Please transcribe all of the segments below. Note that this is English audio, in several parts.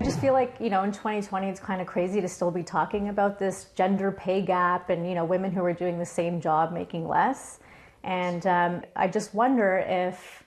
I just feel like, in 2020, it's kind of crazy to still be talking about this gender pay gap and, women who are doing the same job making less. And I just wonder if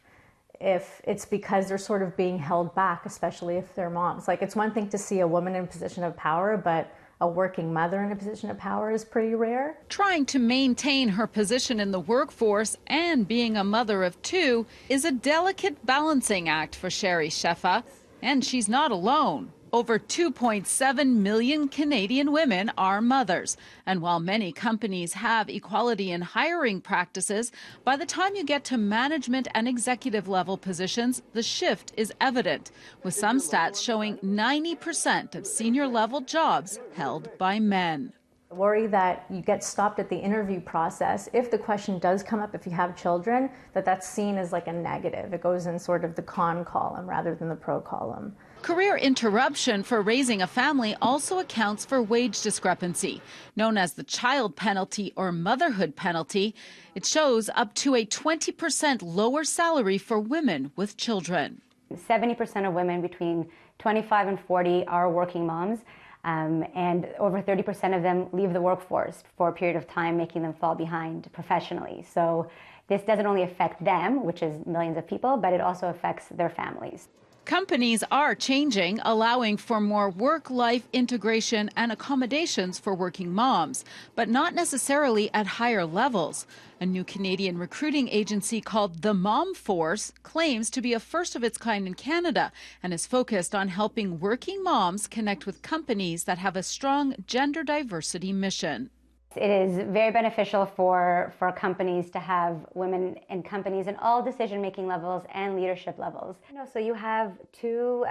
it's because they're sort of being held back, especially if they're moms. Like, it's one thing to see a woman in a position of power, but a working mother in a position of power is pretty rare. Trying to maintain her position in the workforce and being a mother of two is a delicate balancing act for Sherry Sheffa. And she's not alone. Over 2.7 million Canadian women are mothers. And while many companies have equality in hiring practices, by the time you get to management and executive level positions, the shift is evident, with some stats showing 90% of senior level jobs held by men. I worry that you get stopped at the interview process. If the question does come up, if you have children, that's seen as like a negative. It goes in sort of the con column rather than the pro column. Career interruption for raising a family also accounts for wage discrepancy. Known as the child penalty or motherhood penalty, it shows up to a 20% lower salary for women with children. 70% of women between 25 and 40 are working moms, and over 30% of them leave the workforce for a period of time, making them fall behind professionally. So this doesn't only affect them, which is millions of people, but it also affects their families. Companies are changing, allowing for more work-life integration and accommodations for working moms, but not necessarily at higher levels. A new Canadian recruiting agency called the Mom Force claims to be a first of its kind in Canada and is focused on helping working moms connect with companies that have a strong gender diversity mission. It is very beneficial for companies to have women in companies in all decision-making levels and leadership levels. So you have 2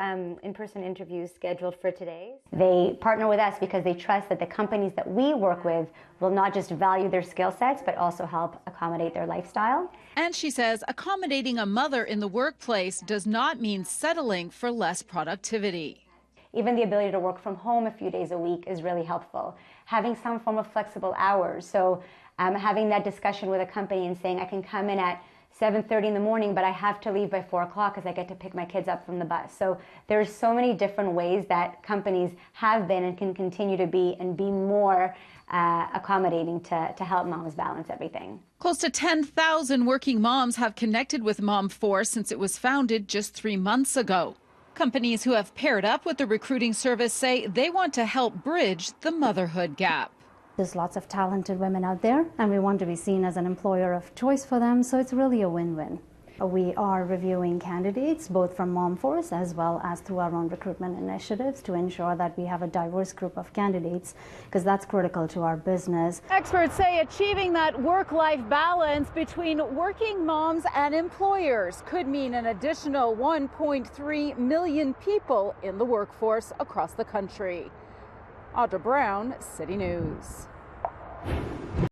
in-person interviews scheduled for today. They partner with us because they trust that the companies that we work with will not just value their skill sets, but also help accommodate their lifestyle. And she says accommodating a mother in the workplace does not mean settling for less productivity. Even the ability to work from home a few days a week is really helpful. Having some form of flexible hours. So having that discussion with a company and saying, I can come in at 7:30 in the morning, but I have to leave by 4 o'clock because I get to pick my kids up from the bus. So there's so many different ways that companies have been and can continue to be and be more accommodating to help moms balance everything. Close to 10,000 working moms have connected with Mom Force since it was founded just 3 months ago. Companies who have paired up with the recruiting service say they want to help bridge the motherhood gap. There's lots of talented women out there, and we want to be seen as an employer of choice for them, so it's really a win-win. We are reviewing candidates both from Mom Force as well as through our own recruitment initiatives to ensure that we have a diverse group of candidates, because that's critical to our business. Experts say achieving that work-life balance between working moms and employers could mean an additional 1.3 million people in the workforce across the country. Audra Brown, City News.